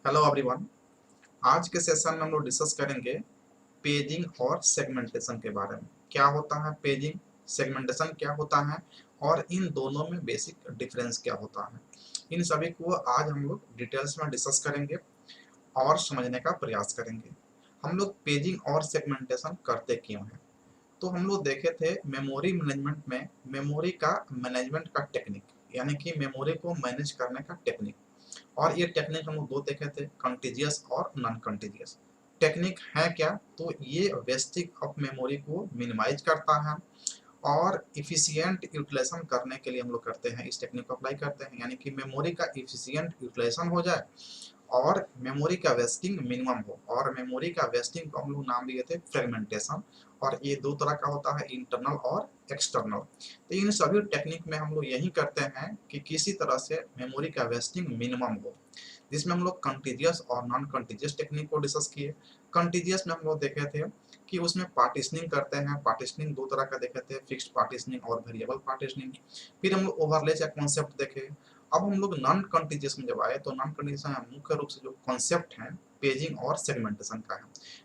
Hello everyone. आज के session में हम लोग डिस्कस करेंगे पेजिंग और सेगमेंटेशन के बारे में। क्या होता है पेजिंग, सेगमेंटेशन क्या होता है और इन दोनों में बेसिक डिफरेंस क्या होता है। इन सभी को आज हम लोग डिटेल्स में डिस्कस करेंगे और समझने का प्रयास करेंगे। हम लोग पेजिंग और सेगमेंटेशन करते क्यों हैं, तो हम लोग देखे थे मेमोरी मैनेजमेंट में मेमोरी का मैनेजमेंट का टेक्निक, यानी कि मेमोरी को मैनेज करने का टेक्निक। और ये टेक्निक हम लोग दो देखे थे, कंटीजियस और नॉन कंटीजियस। टेक्निक है क्या, तो ये वेस्टिंग ऑफ मेमोरी को मिनिमाइज करता है और इफिशियंट यूटिलाइजेशन करने के लिए हम लोग करते हैं, इस टेक्निक को अप्लाई करते हैं, यानी कि मेमोरी का इफिशियंट यूटिलाइजेशन हो जाए और मेमोरी का वेस्टिंग मिनिमम हो। और मेमोरी का वेस्टिंग को हम लोग नाम दिए थे फ्रेगमेंटेशन। और ये दो तरह का होता है, इंटरनल और एक्सटर्नल। तो इन सभी टेक्निक में हम लोग यही करते हैं कि किसी तरह से मेमोरी का वेस्टिंग मिनिमम हो, जिसमें हम लोग कंटीजियस और नॉन कंटीजियस टेक्निक को डिस्कस किए। कंटीजियस में हम लोग देखे थे कि उसमें पार्टीशनिंग करते हैं। पार्टीशनिंग दो तरह का देखे थे, फिक्स्ड पार्टीशनिंग और वेरिएबल पार्टीशनिंग। फिर हम लोग ओवरले का कॉन्सेप्ट देखे। अब हम लोग नॉन कंटीजियस में जब आए तो नॉन कंटीजियस में मुख्य रूप से जो कॉन्सेप्ट है पेजिंग और सेगमेंटेशन का है।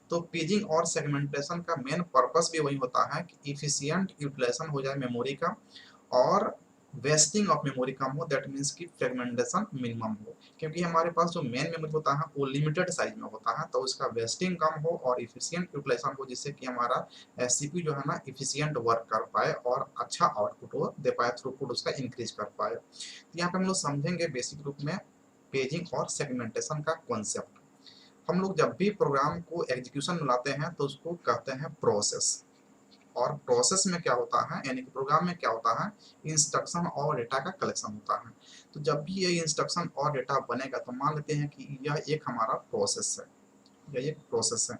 तो पेजिंग और सेगमेंटेशन का मेन पर्पस भी वही होता है कि इफिशियंट यूटिलाइजेशन हो जाए मेमोरी का और वेस्टिंग ऑफ मेमोरी कम हो, दैट मीन्स कि फ्रेगमेंटेशन मिनिमम हो। क्योंकि हमारे पास जो मेन मेमोरी होता है वो लिमिटेड साइज में होता है, तो उसका वेस्टिंग कम हो और इफिशियंट यूटिलाइजेशन हो, जिससे कि हमारा सीपीयू जो है ना इफिशियंट वर्क कर पाए और अच्छा आउटपुट वो दे पाए, थ्रूपुट उसका इंक्रीज कर पाए। तो यहाँ पे हम लोग समझेंगे बेसिक रूप में पेजिंग और सेगमेंटेशन का कॉन्सेप्ट। हम लोग जब भी प्रोग्राम को एग्जीक्यूशन में लाते हैं तो उसको कहते हैं प्रोसेस। और प्रोसेस में क्या होता है, यानी कि प्रोग्राम में क्या होता है, इंस्ट्रक्शन और डेटा का कलेक्शन होता है। तो जब भी ये इंस्ट्रक्शन और डेटा बनेगा तो मान लेते हैं कि यह एक हमारा प्रोसेस है, यह एक प्रोसेस है,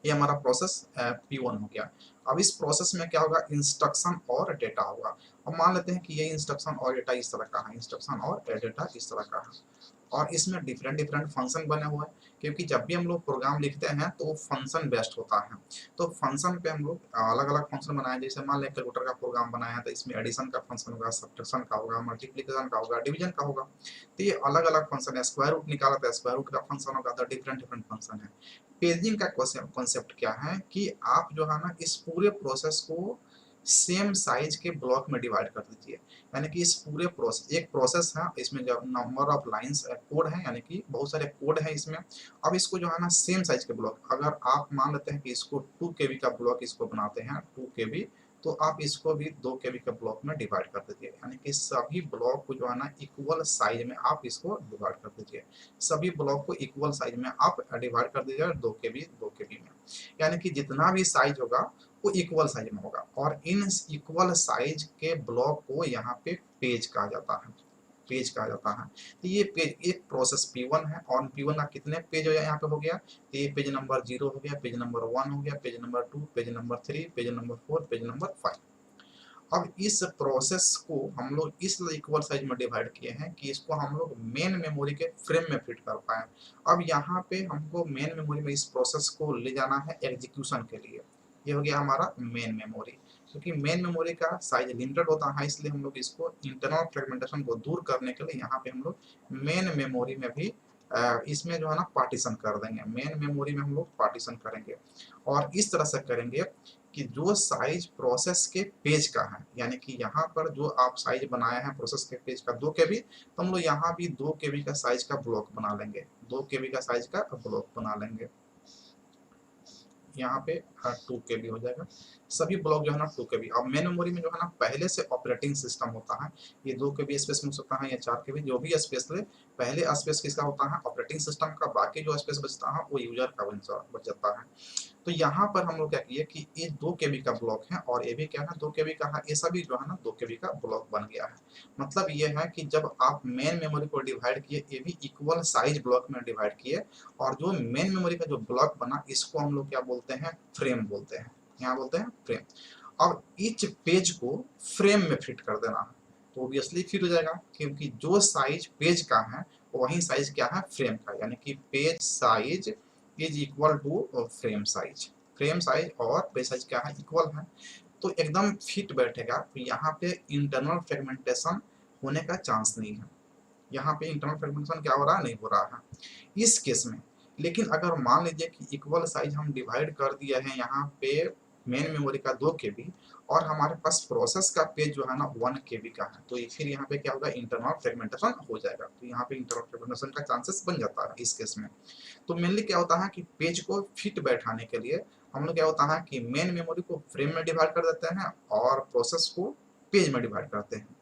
ये हमारा प्रोसेस P1 हो गया। अब इस प्रोसेस में क्या होगा, इंस्ट्रक्शन और डेटा होगा। अब मान लेते हैं कि ये इंस्ट्रक्शन और डेटा इस तरह का है, इंस्ट्रक्शन और डेटा इस तरह का है और इसमें डिफरेंट डिफरेंट फंक्शन बने हुए हैं। क्योंकि जब भी हम लोग प्रोग्राम लिखते हैं तो फंक्शन बेस्ड होता है। तो फंक्शन पे हम लोग अलग अलग फंक्शन बनाए, जैसे मान लें कैलकुलेटर का प्रोग्राम बनाया है तो इसमें एडिशन का फंक्शन होगा, सब्ट्रैक्शन का होगा, मल्टीप्लिकेशन का होगा, डिवीजन का होगा। तो ये अलग अलग फंक्शन है। स्क्वायर रूट निकाला तो स्क्वायर रूट का फंक्शन होगा, तो डिफरेंट डिफरेंट फंक्शन है। पेजिंग का कॉन्सेप्ट क्या है कि आप जो है ना इस पूरे प्रोसेस को सेम साइज के ब्लॉक में डिवाइड कर दीजिए। यानी कि इस पूरे प्रोसेस, एक प्रोसेस है, इसमें जो नंबर ऑफ लाइंस कोड है, यानी कि बहुत सारे कोड है इसमें। अब इसको जो है ना सेम साइज के ब्लॉक, अगर आप मान लेते हैं कि इसको 2 KB का ब्लॉक इसको बनाते हैं 2 KB, तो आप इसको भी 2 KB के ब्लॉक में डिवाइड कर दीजिए। यानी कि सभी ब्लॉक को जो है ना इक्वल साइज में आप इसको डिवाइड कर दीजिए। सभी ब्लॉक को इक्वल साइज में आप डिवाइड कर दीजिए 2 KB में। यानी कि जितना भी साइज होगा वो इक्वल साइज में होगा और इन इक्वल साइज के ब्लॉक को यहाँ पे पेज कहा जाता है, पेज कहा जाता है। तो ये पेज एक प्रोसेस P1 है और P1 का कितने पेज हो यहाँ पे हो गया, तो ये पेज नंबर 0 हो गया, पेज नंबर 1 हो गया, page number 2, page number 3, page number 4, page number 5। अब इस प्रोसेस को हम लोग इस इक्वल साइज में डिवाइड किए हैं कि इसको हम लोग मेन मेमोरी के फ्रेम में फिट कर पाए। अब यहाँ पे हमको मेन मेमोरी में इस प्रोसेस को ले जाना है एग्जीक्यूशन के लिए। ये हो गया हमारा मेन मेमोरी। क्योंकि मेन मेमोरी का साइज लिमिटेड होता है, इसलिए हम लोग इसको इंटरनल फ्रेगमेंटेशन को दूर करने के लिए यहाँ पे हम लोग मेन मेमोरी में भी इसमें जो है ना पार्टीशन कर देंगे। मेन मेमोरी में हम लोग पार्टीशन करेंगे और इस तरह से करेंगे कि जो साइज प्रोसेस के पेज का है, यानी कि यहाँ पर जो आप साइज बनाया है प्रोसेस के पेज का 2 KB, तो हम लोग यहाँ भी 2 KB का साइज का ब्लॉक बना लेंगे, 2 KB का साइज का ब्लॉक बना लेंगे। यहाँ पे 2 KB हो जाएगा। सभी ब्लॉक जो है ना 2 KB। अब मेन मेमोरी में जो है ना पहले से ऑपरेटिंग सिस्टम होता है, ये 2 KB स्पेस में हो सकता है या 4 KB, जो भी स्पेस ले, पहले स्पेस किसका होता है, ऑपरेटिंग सिस्टम का। बाकी जो स्पेस बचता है वो यूजर का बच जाता है। तो यहाँ पर हम लोग क्या किए कि ये 2 KB का ब्लॉक है और ये भी क्या है 2 KB का है, ये सभी जो है ना 2 KB का ब्लॉक बन गया है। मतलब ये है कि जब आप मेन मेमोरी को डिवाइड किए, ये भी इक्वल साइज ब्लॉक में डिवाइड किए और जो मेन मेमोरी का जो ब्लॉक बना इसको हम लोग क्या बोलते हैं, फ्रेम बोलते हैं। यहाँ बोलते हैं फ्रेम। अब ईच पेज को फ्रेम में फिट कर देना है, तो ऑब्वियसली फिट हो जाएगा क्योंकि जो साइज पेज का है वही साइज क्या है, फ्रेम का। यानी कि page size is equal to frame size. Frame size और पेज साइज क्या है, इक्वल है, तो एकदम फिट बैठेगा। तो यहाँ पे इंटरनल फ्रेगमेंटेशन होने का चांस नहीं है। यहाँ पे इंटरनल फ्रेगमेंटेशन क्या हो रहा है, नहीं हो रहा है इस केस में। लेकिन अगर मान लीजिए कि इक्वल साइज हम डिवाइड कर दिया है यहाँ पे मेन मेमोरी का 2 KB, और हमारे पास प्रोसेस का पेज जो है ना 1 KB का है, तो फिर यहाँ पे क्या होगा, इंटरनल फ्रेगमेंटेशन हो जाएगा। तो यहाँ पे इंटरनल फ्रेगमेंटेशन का चांसेस बन जाता है इस केस में। तो मेनली क्या होता है कि पेज को फिट बैठाने के लिए हम लोग क्या होता है कि मेन मेमोरी को फ्रेम में डिवाइड कर देते हैं और प्रोसेस को पेज में डिवाइड करते हैं।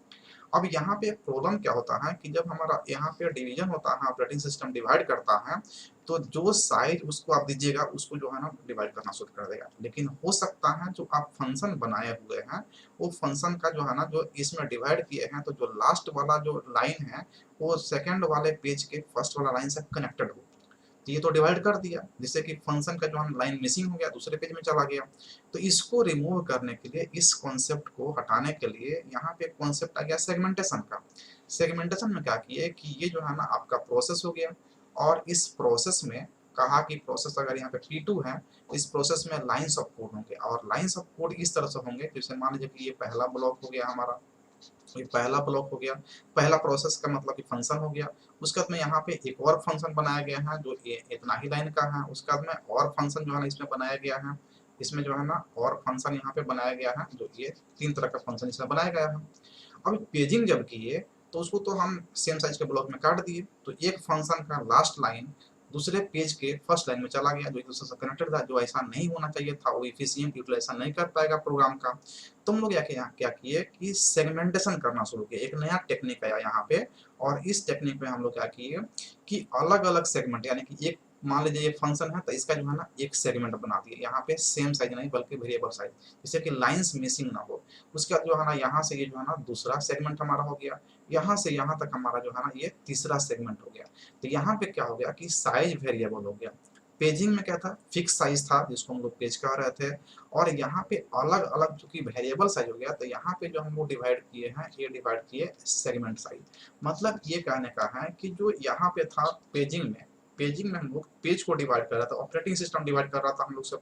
अब यहाँ पे प्रॉब्लम क्या होता है कि जब हमारा यहाँ पे डिवीजन होता है, ऑपरेटिंग सिस्टम डिवाइड करता है, तो जो साइज उसको आप दीजिएगा उसको जो है ना डिवाइड करना शुरू कर देगा। लेकिन हो सकता है जो आप फंक्शन बनाए हुए हैं वो फंक्शन का जो है ना जो इसमें डिवाइड किए हैं, तो जो लास्ट वाला जो लाइन है वो सेकेंड वाले पेज के फर्स्ट वाला लाइन से कनेक्टेड हो। तो ये तो डिवाइड कर दिया, जिससे कि फंक्शन का जो हम लाइन मिसिंग हो गया, दूसरे पेज में चला गया। तो इसको रिमूव करने के लिए, इस कॉन्सेप्ट को हटाने के लिए यहाँ पे कॉन्सेप्ट आ गया सेगमेंटेशन का। सेगमेंटेशन में क्या किए कि ये जो है ना आपका प्रोसेस हो गया, और इस प्रोसेस में कहा कि प्रोसेस अगर यहाँ पे P2 है, इस प्रोसेस में लाइन्स ऑफ कोड होंगे, और लाइन्स ऑफ कोड इस तरह से होंगे, जैसे मान लीजिए कि ये पहला ब्लॉक हो गया हमारा, ये पहला ब्लॉक हो गया, पहला प्रोसेस का मतलब कि फंक्शन हो गया। उसके बाद में यहाँ पे एक और फंक्शन बनाया गया है जो इतना ही लाइन का है। उसके बाद में और फंक्शन जो है ना इसमें बनाया गया है, इसमें जो है ना और फंक्शन यहाँ पे बनाया गया है, जो ये 3 तरह का फंक्शन इसमें बनाया गया है। अब पेजिंग जब किए तो उसको तो हम सेम साइज के ब्लॉक में काट दिए, तो एक फंक्शन का लास्ट लाइन दूसरे पेज के फर्स्ट लाइन में चला गया, जो एक दूसरे से कनेक्टेड था, जो ऐसा नहीं होना चाहिए था, वो इफिशिएंट यूटिलाइजेशन नहीं कर पाएगा प्रोग्राम का। तो हम लोग क्या किए कि सेगमेंटेशन करना शुरू किए, एक नया टेक्निक आया यहाँ पे। और इस टेक्निक में हम लोग क्या किए कि अलग अलग सेगमेंट, यानी कि एक मान लीजिए ये फंक्शन है तो इसका जो है ना एक सेगमेंट बना दिए, यहाँ पे सेम साइज नहीं बल्कि वेरिएबल साइज, जिससे कि लाइंस मिसिंग ना हो। उसके बाद जो है ना यहाँ से ये जो है ना दूसरा सेगमेंट हमारा हो गया, यहाँ से यहाँ तक हमारा जो है ना ये तीसरा सेगमेंट हो गया। तो यहाँ पे क्या हो गया कि साइज वेरिएबल हो गया। पेजिंग में क्या था, फिक्स साइज था जिसको हम लोग पेज कह रहे थे, और यहाँ पे अलग अलग चूंकि वेरिएबल साइज हो गया, तो यहाँ पे जो हम लोग डिवाइड किए हैं, ये डिवाइड किए सेगमेंट साइज। मतलब ये कहने का है कि जो यहाँ पे था पेजिंग में हम लोग पेज को डिवाइड कर रहा था, ऑपरेटिंग सिस्टम डिवाइड कर रहा था हम लोग सब।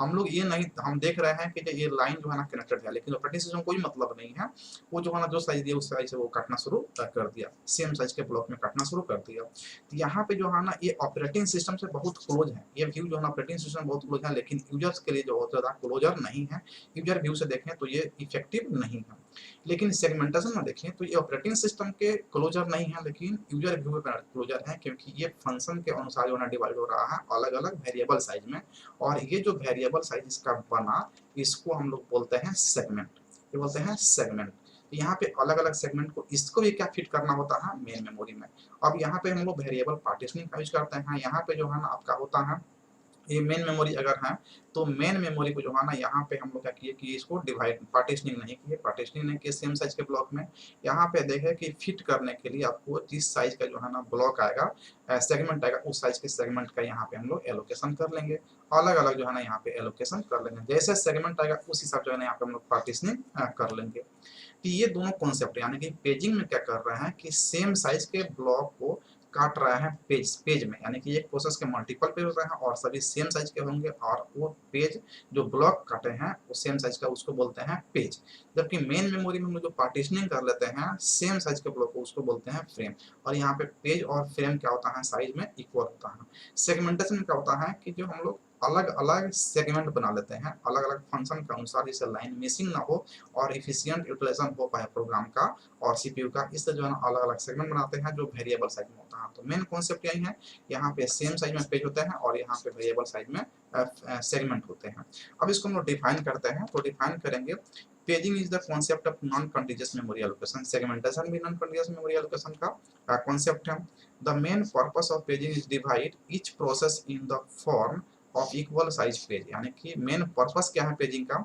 हम लोग ये नहीं, हम देख रहे हैं कि ये लाइन जो है ना कनेक्टेड है, लेकिन ऑपरेटिंग सिस्टम कोई मतलब नहीं है, वो जो है ना जो साइज दिया उस साइज से वो काटना शुरू कर दिया, सेम साइज के ब्लॉक में काटना शुरू कर दिया। तो यहाँ पे जो है ना ये ऑपरेटिंग सिस्टम से बहुत क्लोज है, ये व्यू जो है ना ऑपरेटिंग सिस्टम बहुत क्लोज है, लेकिन यूजर्स के लिए जो बहुत ज्यादा क्लोजर नहीं है। यूजर व्यू से देखें तो ये इफेक्टिव नहीं है। लेकिन सेगमेंटेशन में देखें तो ये ऑपरेटिंग सिस्टम के क्लोजर नहीं है, लेकिन यूजर व्यू में क्लोजर है, क्योंकि ये फंक्शन के अनुसार जो है डिवाइड हो रहा है अलग अलग वेरिएबल साइज में। और ये जो वेरिएबल साइज इसका बना, इसको हम लोग बोलते हैं सेगमेंट। ये बोलते हैं सेगमेंट। यहाँ पे अलग अलग सेगमेंट को, इसको भी क्या फिट करना होता है मेन मेमोरी में। अब यहाँ पे हम लोग वेरिएबल पार्टीशनिंग का यूज करते हैं। यहाँ पे जो है ना आपका होता है, ये मेन मेमोरी अगर है तो मेन मेमोरी को जो है ना यहाँ पे हम लोग क्या किए कि इसको डिवाइड, पार्टीशनिंग नहीं किए, पार्टीशनिंग नहीं किए सेम साइज के ब्लॉक में। यहाँ पे देखे कि फिट करने के लिए आपको जिस साइज का जो है ना ब्लॉक आएगा, सेगमेंट आएगा, उस साइज के सेगमेंट का यहाँ पे हम लोग एलोकेशन कर लेंगे, अलग अलग जो है ना यहाँ पे एलोकेशन कर लेंगे। जैसे सेगमेंट आएगा उस हिसाब से यहाँ पे हम लोग पार्टीशनिंग कर लेंगे। तो ये दोनों कॉन्सेप्ट, यानी कि पेजिंग में क्या कर रहे हैं कि सेम साइज के ब्लॉक को काट रहा है पेज में, यानी कि एक प्रोसेस के मल्टीपल पेज होते हैं और सभी सेम साइज के होंगे, और वो पेज जो ब्लॉक काटे हैं वो सेम साइज का, उसको बोलते हैं पेज। जबकि मेन मेमोरी में हम जो पार्टीशनिंग कर लेते हैं सेम साइज के ब्लॉक को, उसको बोलते हैं फ्रेम। और यहाँ पे पेज और फ्रेम क्या होता है, साइज में इक्वल होता है। सेगमेंटेशन में क्या होता है कि जो हम लोग अलग अलग सेगमेंट बना लेते हैं अलग अलग फंक्शन के अनुसार, जिससे लाइन मिसिंग ना हो और इफिशिएंट यूटिलाइजेशन हो पाए प्रोग्राम का और सीपीयू का। इससे जो है ना अलग अलग सेगमेंट बनाते हैं जो वेरिएबल साइज में होता है। तो मेन कॉन्सेप्ट यही है, यहाँ पे सेम साइज में पेज होते हैं और यहाँ पे वेरिएबल साइज में सेगमेंट होते हैं। अब इसको हम लोग डिफाइन करते हैं, तो डिफाइन करेंगे, paging is the concept of non contiguous memory allocation. Segmentation भी नॉन कंटीजियस मेमोरी एलोकेशन का कॉन्सेप्ट है। The main purpose of paging is divide each process in the form of equal size page. यानी कि main purpose क्या है paging का,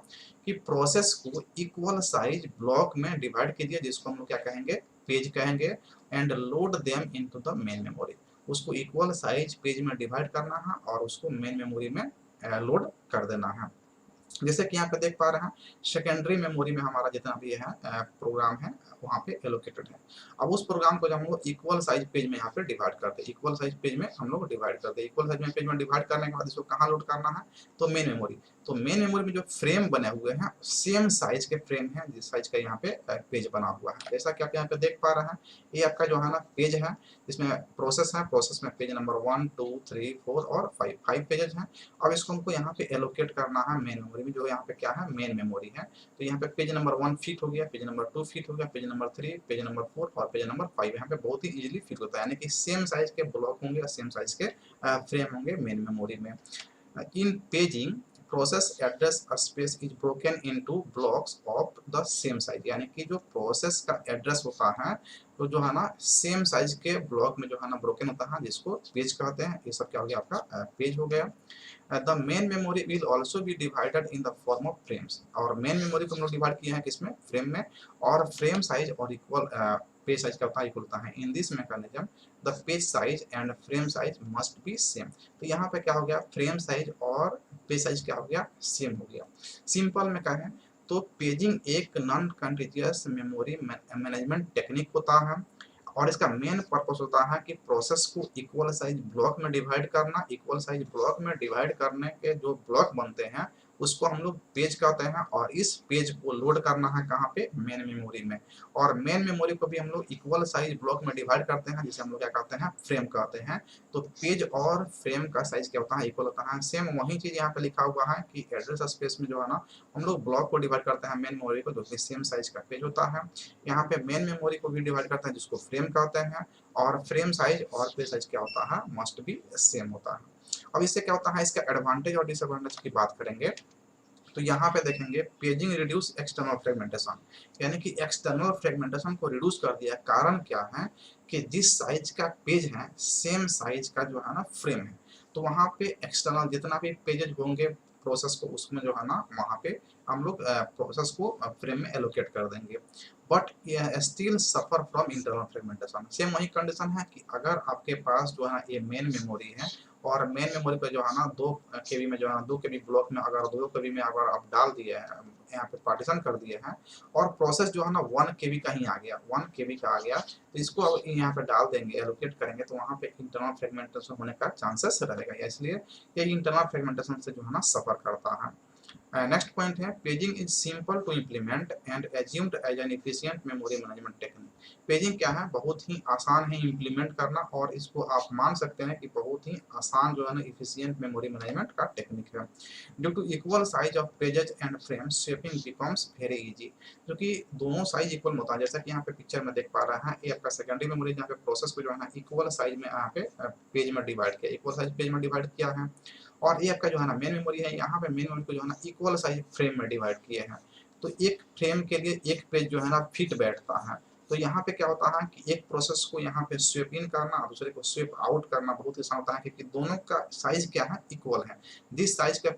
कि process को इक्वल साइज ब्लॉक में डिवाइड कीजिए, जिसको हम लोग क्या कहेंगे, पेज कहेंगे, and load them into the main memory. उसको इक्वल साइज पेज में डिवाइड करना है और उसको मेन मेमोरी में लोड कर देना है। जैसे कि यहाँ पे देख पा रहे हैं सेकेंडरी मेमोरी में हमारा जितना भी है प्रोग्राम है वहाँ पे एलोकेटेड है। अब उस प्रोग्राम को जब हम लोग इक्वल साइज पेज में यहाँ पे डिवाइड करते हैं, इक्वल साइज पेज में हम लोग डिवाइड करते हैं। इक्वल साइज में पेज में डिवाइड करने के बाद इसको कहाँ लोड करना है, तो मेन मेमोरी। तो मेन मेमोरी में जो फ्रेम बने हुए हैं सेम साइज के फ्रेम हैं जिस साइज का यहाँ पे पेज बना हुआ है। जैसा कि आप यहाँ पे देख पा रहे हैं ये आपका जो है ना पेज है, इसमें प्रोसेस है, प्रोसेस में पेज नंबर 1 2 3 4 और 5 पेजेस हैं। अब इसको हमको यहाँ पे एलोकेट करना है मेन मेमोरी में, जो यहाँ पे क्या है मेन मेमोरी है। तो यहाँ पे पेज नंबर 1 फिट हो गया, पेज नंबर 2 फिट हो गया, पेज नंबर 3, पेज नंबर 4 और पेज नंबर 5 यहाँ पे बहुत ही इजीली फिट होता है, यानी कि सेम साइज के ब्लॉक होंगे, सेम साइज के फ्रेम होंगे मेन मेमोरी में। In paging process address space is broken into blocks of the same size, यानी कि जो प्रोसेस का एड्रेस होता है तो जो है ना सेम साइज के ब्लॉक में जो है ना ब्रोकन होता है, जिसको पेज कहते हैं। ये सब क्या हो गया आपका पेज हो गया। The main memory will also be divided in the form of frames, और मेन मेमोरी को हम लोग डिवाइड किए हैं किसमें, फ्रेम में। और फ्रेम साइज और इक्वल पेज साइज का होता है, इक्वल होता है। In this mechanism the page size and frame size must be same. तो यहाँ पे क्या हो गया, फ्रेम साइज और पेज साइज क्या हो गया, सेम हो गया। सिंपल में कहें तो पेजिंग एक non continuous memory management technique होता है, और इसका मेन पर्पस होता है कि प्रोसेस को इक्वल साइज ब्लॉक में डिवाइड करना। इक्वल साइज ब्लॉक में डिवाइड करने के जो ब्लॉक बनते हैं उसको हम लोग पेज कहते हैं, और इस पेज को लोड करना है कहाँ पे, मेन मेमोरी में। और मेन मेमोरी को भी हम लोग इक्वल साइज ब्लॉक में डिवाइड करते हैं, जिसे हम लोग क्या कहते हैं, फ्रेम कहते हैं। तो पेज और फ्रेम का साइज क्या होता है, इक्वल होता है। सेम वही चीज यहाँ पे लिखा हुआ है कि एड्रेस स्पेस में जो है ना हम लोग ब्लॉक को डिवाइड करते हैं मेन मेमोरी को, जो कि सेम साइज का पेज होता है। यहाँ पे मेन मेमोरी को भी डिवाइड करते हैं जिसको फ्रेम कहते हैं, और फ्रेम साइज और पेज साइज क्या होता है, मस्ट बी सेम होता है। अब इससे क्या होता है, इसका एडवांटेज और डिसएडवांटेज की बात करेंगे तो यहाँ पे देखेंगे पेजिंग रिड्यूस एक्सटर्नल फ्रेगमेंटेशन, यानी कि एक्सटर्नल फ्रेगमेंटेशन को रिड्यूस कर दिया। कारण क्या है कि जिस साइज का पेज है सेम साइज का जो है ना फ्रेम है, तो वहाँ पे एक्सटर्नल जितना भी पेजेज होंगे प्रोसेस को, उसमें जो है ना वहाँ पे हम लोग प्रोसेस को फ्रेम में एलोकेट कर देंगे। But still suffer from internal fragmentation. Same वही कंडीशन है कि अगर आपके पास जो है ना ये मेन मेमोरी है, और मेन मेमोरी पे जो है ना 2 KB में जो है ना 2 KB ब्लॉक में अगर 2 KB में अगर आप डाल दिए हैं, यहाँ पे पार्टीशन कर दिए हैं, और प्रोसेस जो है ना 1 KB का ही आ गया, 1 KB का आ गया, तो इसको अब यहाँ पे डाल देंगे, एलोकेट करेंगे, तो वहाँ पे इंटरनल फ्रेगमेंटेशन होने का चांसेस रहेगा। इसलिए ये इंटरनल फ्रेगमेंटेशन से जो है ना सफर करता है। नेक्स्ट पॉइंट है paging is simple to implement and assumed as an efficient memory management technique. Paging क्या है, बहुत ही आसान है इम्प्लीमेंट करना, और इसको आप मान सकते हैं कि बहुत ही आसान जो है ना एफिशिएंट मेमोरी मैनेजमेंट का टेक्निक है। Due to equal size of pages and frames shaping becomes very easy, जो कि दोनों साइज इक्वल होता है। जैसा कि यहाँ पे पिक्चर में देख पा रहा है ये आपका सेकेंडरी मेमोरी, जहाँ पे प्रोसेस को जो है ना इक्वल साइज में यहाँ पे पेज में डिवाइड किया, इक्वल साइज पेज में डिवाइड किया है। और ये आपका जो है ना मेन मेमोरी है, यहाँ पे मेन मेमोरी को जो है ना इक्वल साइज फ्रेम में डिवाइड किए हैं। तो एक फ्रेम के लिए एक पेज जो है ना फिट बैठता है। तो यहाँ पे क्या होता है कि एक प्रोसेस को यहाँ पे स्वेप इन करना और दूसरे को स्वेप आउट करना बहुत ही आसान होता है, क्योंकि दोनों का साइज क्या है, इक्वल है। जिस साइज का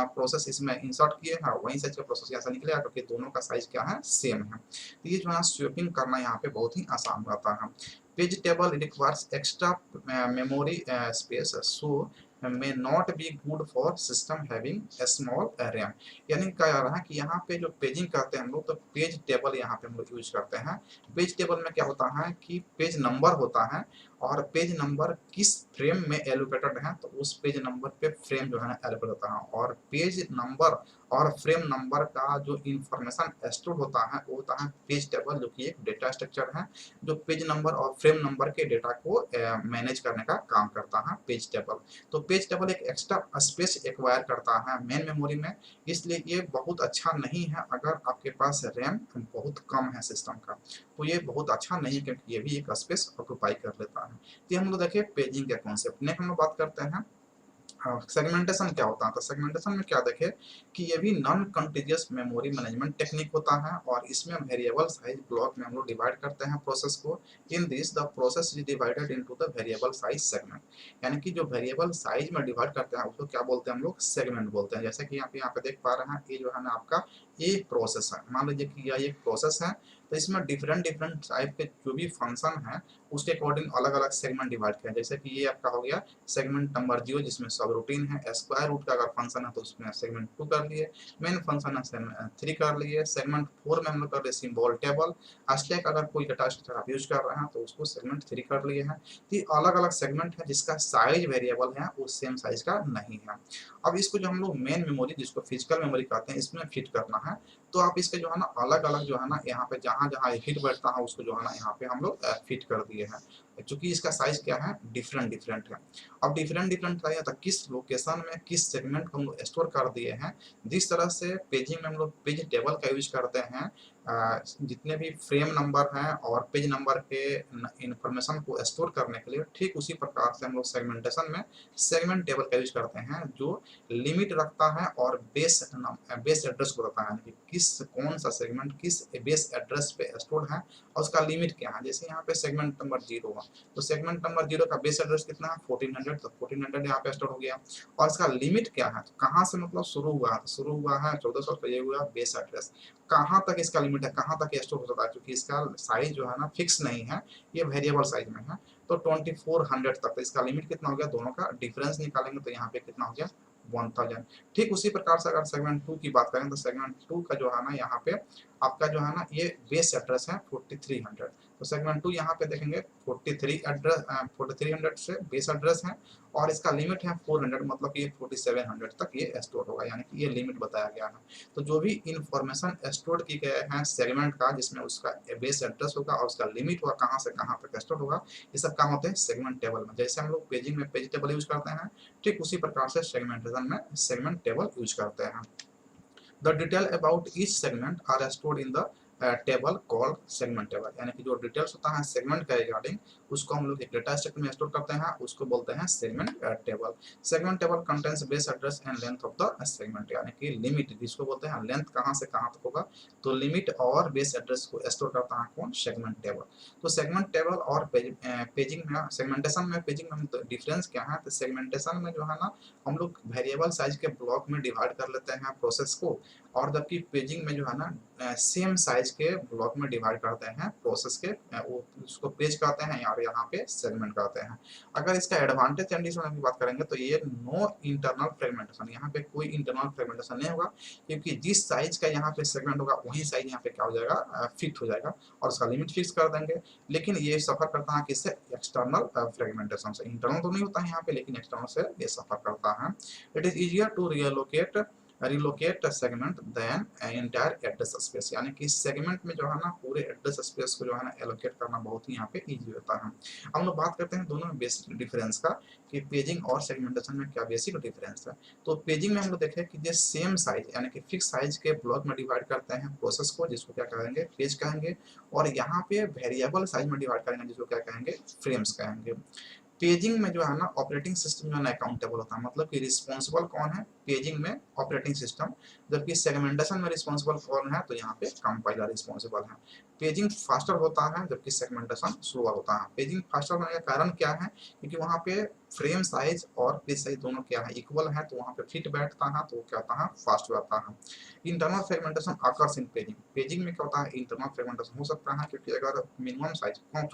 प्रोसेस इसमें इंसर्ट किए हैं वही साइज का प्रोसेस यहाँ से निकलेगा, क्योंकि दोनों का साइज क्या है, सेम है। तो ये जो है स्वेपिंग करना यहाँ पे बहुत ही आसान रहता है। Page table requires extra memory space, so may not be good for system having a small RAM। यानी क्या आ रहा है कि यहाँ पे जो पेजिंग करते हैं हम लोग, तो पेज टेबल यहाँ पे हम लोग यूज करते हैं। पेज टेबल में क्या होता है कि पेज नंबर होता है, और पेज नंबर किस फ्रेम में एलोकेटेड है तो उस पेज नंबर पे फ्रेम जो है ना एलोकेट होता है। और पेज नंबर और फ्रेम नंबर का जो इंफॉर्मेशन स्टोर होता है वो होता है पेज टेबल, जो कि एक डेटा स्ट्रक्चर है जो पेज नंबर और फ्रेम नंबर के डेटा को मैनेज करने का काम करता है पेज टेबल। तो पेज टेबल एक एक्स्ट्रा स्पेस एक्वायर करता है मेन मेमोरी में, इसलिए ये बहुत अच्छा नहीं है अगर आपके पास रैम बहुत कम है सिस्टम का, तो ये बहुत अच्छा नहीं है, क्योंकि ये भी एक स्पेस ऑक्यूपाई कर लेता है। तो हम लोग देखिए पेजिंग के कॉन्सेप्ट। नेक्स्ट हम लोग बात करते हैं सेगमेंटेशन क्या होता है। तो सेगमेंटेशन में क्या देखे कि ये भी non continuous memory management technique होता है, और इसमें वेरिएबल साइज ब्लॉक में हम लोग डिवाइड करते हैं प्रोसेस को। In this the process is divided into the variable size segment, यानी कि जो वेरिएबल साइज में डिवाइड करते हैं उसको क्या बोलते हैं हम लोग, सेगमेंट बोलते हैं। जैसे कि यहाँ पे देख पा रहे हैं ये जो है ना आपका एक प्रोसेस है, मान लीजिए कि यह एक प्रोसेस है, तो इसमें डिफरेंट डिफरेंट टाइप के जो भी फंक्शन है उसके अकॉर्डिंग अलग अलग सेगमेंट डिवाइड किया, जैसे कि ये आपका हो गया सेगमेंट नंबर 0 जिसमें सब रूटीन है, स्क्वायर रूट का अगर फंक्शन है तो उसमें सेगमेंट 2 कर लिए, मेन फंक्शन है 3 कर लिए, सेगमेंट 4 में हम लोग कर लिए सिंबल टेबल, स्टैक अगर कोई डाटा स्ट्रक्चर आप यूज कर रहे हैं तो उसको सेगमेंट 3 कर लिए हैं। तो ये अलग अलग सेगमेंट है जिसका साइज वेरिएबल है वो सेम साइज का नहीं है। अब इसको जो हम लोग मेन मेमोरी जिसको फिजिकल मेमोरी कहते हैं इसमें फिट करना है, तो आप इसके जो है ना अलग अलग जो है ना यहाँ पे जहाँ जहाँ हिट बैठता है उसको जो है ना यहाँ पे हम लोग फिट कर दिए हैं, क्योंकि इसका साइज क्या है डिफरेंट डिफरेंट है। अब डिफरेंट डिफरेंट साइज है तो किस लोकेशन में किस सेगमेंट को हम लोग स्टोर कर दिए हैं, जिस तरह से पेजिंग में हम लोग पेज टेबल का यूज करते हैं, जितने भी फ्रेम नंबर हैं और पेज नंबर के इंफॉर्मेशन को स्टोर करने के लिए, ठीक उसी प्रकार से हम लोग सेगमेंटेशन में सेगमेंट टेबल का यूज करते हैं जो लिमिट रखता है और बेस एड्रेस को रखता है, यानी कि किस कौन सा सेगमेंट किस बेस एड्रेस पे स्टोर है और उसका लिमिट क्या है। जैसे यहाँ पे सेगमेंट नंबर 0 है तो सेगमेंट नंबर 0 का बेस एड्रेस कितना है 1400, तो 1400 यहाँ पे स्टोर हो गया, और इसका लिमिट क्या है तो कहाँ से मतलब शुरू हुआ है, तो शुरू हुआ है 1400, तो ये हुआ बेस एड्रेस। कहाँ तक इसका लिमिट है, कहाँ तक स्टोर हो सकता है, क्योंकि इसका साइज जो है ना फिक्स नहीं है, ये वेरिएबल साइज में है, तो 2400 तक, तो इसका लिमिट कितना हो गया, दोनों का डिफरेंस निकालेंगे तो यहाँ पे कितना हो गया 1000। ठीक उसी प्रकार से अगर सेगमेंट 2 की बात करें तो सेगमेंट 2 का जो है ना यहाँ पे आपका जो है ना ये बेस एड्रेस है 4300, तो सेगमेंट 2 यहाँ पे देखेंगे 4300 से बेस एड्रेस है और इसका लिमिट है 400, मतलब कि ये 4700 तक ये स्टोर होगा, यानी कि ये लिमिट बताया गया है। तो जो भी इंफॉर्मेशन स्टोर की गए हैं सेगमेंट का जिसमें उसका बेस एड्रेस होगा और उसका लिमिट होगा कहाँ से कहाँ तक स्टोर होगा, ये सब काम होते हैं सेगमेंट टेबल में। जैसे हम लोग पेजिंग में पेज टेबल यूज करते हैं, ठीक उसी प्रकार से सेगमेंटेशन में सेगमेंट टेबल यूज करते हैं। The detail about each segment are stored in the table called segment table, यानी कि जो डिटेल्स होता है सेगमेंट के रिगार्डिंग उसको हम लोग एक डेटा स्ट्रक्चर में स्टोर करते हैं, उसको बोलते हैं segment table. Segment table contains base address and length of the segment, यानी कि लिमिट जिसको बोलते हैं लेंथ कहाँ से कहाँ तक होगा, तो लिमिट और बेस एड्रेस को स्टोर करता है कौन, सेगमेंट टेबल। तो सेगमेंट टेबल और पेजिंग में सेगमेंटेशन में पेजिंग में डिफरेंस क्या है, तो सेगमेंटेशन में जो है ना हम लोग वेरिएबल साइज के ब्लॉक में डिवाइड कर लेते हैं प्रोसेस को, और जबकि पेजिंग में जो है ना सेम साइज के ब्लॉक में डिवाइड करते हैं प्रोसेस के, वो उसको पेज कहते हैं और यहाँ पे सेगमेंट कहते हैं। अगर इसका एडवांटेज एंड डिसएडवांटेज की बात करेंगे तो ये नो इंटरनल फ्रेगमेंटेशन, यहाँ पे कोई इंटरनल फ्रेगमेंटेशन नहीं होगा, क्योंकि जिस साइज का यहाँ पे सेगमेंट होगा वही साइज यहाँ पे क्या हो जाएगा फिट हो जाएगा और उसका लिमिट फिक्स कर देंगे। लेकिन ये सफर करता है किससे, एक्सटर्नल फ्रेगमेंटेशन से। इंटरनल तो नहीं होता है यहाँ पे लेकिन एक्सटर्नल से ये सफर करता है। It is easier to relocate segment than entire address space, यानी कि सेगमेंट में जो है ना पूरे एड्रेस स्पेस को जो है ना एलोकेट करना बहुत ही यहाँ पे इजी होता है। हम लोग बात करते हैं दोनों में बेसिक डिफरेंस का कि पेजिंग और सेगमेंटेशन में क्या बेसिक डिफरेंस है। तो पेजिंग में हम लोग देखें कि ये सेम साइज यानी कि फिक्स साइज के ब्लॉक में डिवाइड करते हैं प्रोसेस को, जिसको क्या कहेंगे पेज कहेंगे, और यहाँ पे वेरिएबल साइज में डिवाइड करेंगे जिसको क्या कहेंगे फ्रेम्स कहेंगे। पेजिंग में जो है ना ऑपरेटिंग सिस्टम जो है ना अकाउंटेबल होता है, मतलब कि रिस्पॉन्सिबल कौन है पेजिंग में, ऑपरेटिंग सिस्टम, जबकि सेगमेंटेशन में रिस्पॉन्सिबल कौन है तो यहाँ पे कंपाइलर रिस्पॉन्सिबल है। पेजिंग फास्टर होता है जबकि सेगमेंटेशन स्लोअर होता है। पेजिंग फास्टर होने का कारण क्या है, क्योंकि वहाँ पे फ्रेम साइज और पेज साइज दोनों क्या है इक्वल है, तो वहाँ पे फिट बैठता है तो क्या होता है फास्ट होता है। Internal fragmentation occurs in paging, paging में क्या होता है इंटरनल फ्रेगमेंटेशन हो सकता है, क्योंकि अगर मिनिमम साइज कम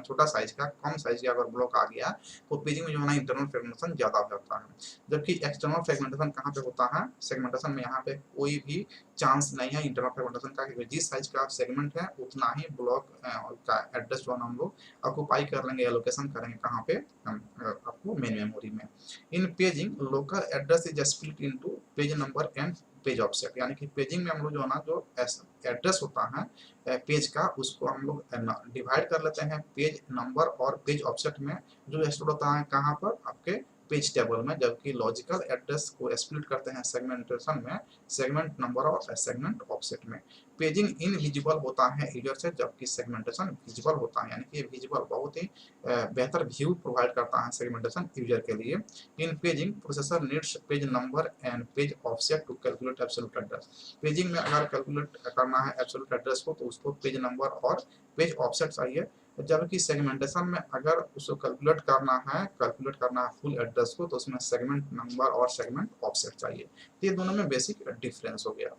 छोटा साइज का कम साइज का अगर ब्लॉक आ गया तो पेजिंग में जो है ना इंटरनल फ्रेगमेंटेशन ज्यादा हो जाता है। जबकि एक्सटर्नल फ्रेगमेंटेशन कहाँ पे होता है, सेगमेंटेशन में यहाँ पे कोई भी चांस नहीं है इंटरनल फ्रेगमेंटेशन का, क्योंकि जिस साइज का सेगमेंट है उतना ही ब्लॉक का एड्रेस जो है हम लोग ऑक्यूपाई कर लेंगे, एलोकेशन करेंगे कहाँ पे आपको मेन मेमोरी में। In paging local address is split into page number and page offset, यानी कि पेजिंग में हम लोग जो है ना जो एड्रेस होता है पेज का उसको हम लोग डिवाइड कर लेते हैं पेज नंबर और पेज ऑफसेट में, जो स्टोर होता है कहाँ पर आपके पेज टेबल में, जबकि लॉजिकल एड्रेस को स्प्लिट करते हैं सेगमेंटेशन में सेगमेंट नंबर और सेगमेंट ऑफसेट में। पेजिंग इनविजिबल होता है यूजर से, जबकि सेगमेंटेशन विजिबल होता है, यानी कि विजिबल बहुत ही बेहतर व्यू प्रोवाइड करता है सेगमेंटेशन यूजर के लिए। In paging processor needs page number and page offset to calculate absolute address, paging में अगर कैलकुलेट करना है एब्सोल्यूट एड्रेस को तो उसको पेज नंबर और पेज ऑफसेट चाहिए, जबकि सेगमेंटेशन में अगर उसको कैलकुलेट करना है फुल एड्रेस को तो उसमें सेगमेंट नंबर और सेगमेंट ऑफसेट चाहिए। तो ये दोनों में बेसिक डिफरेंस हो गया।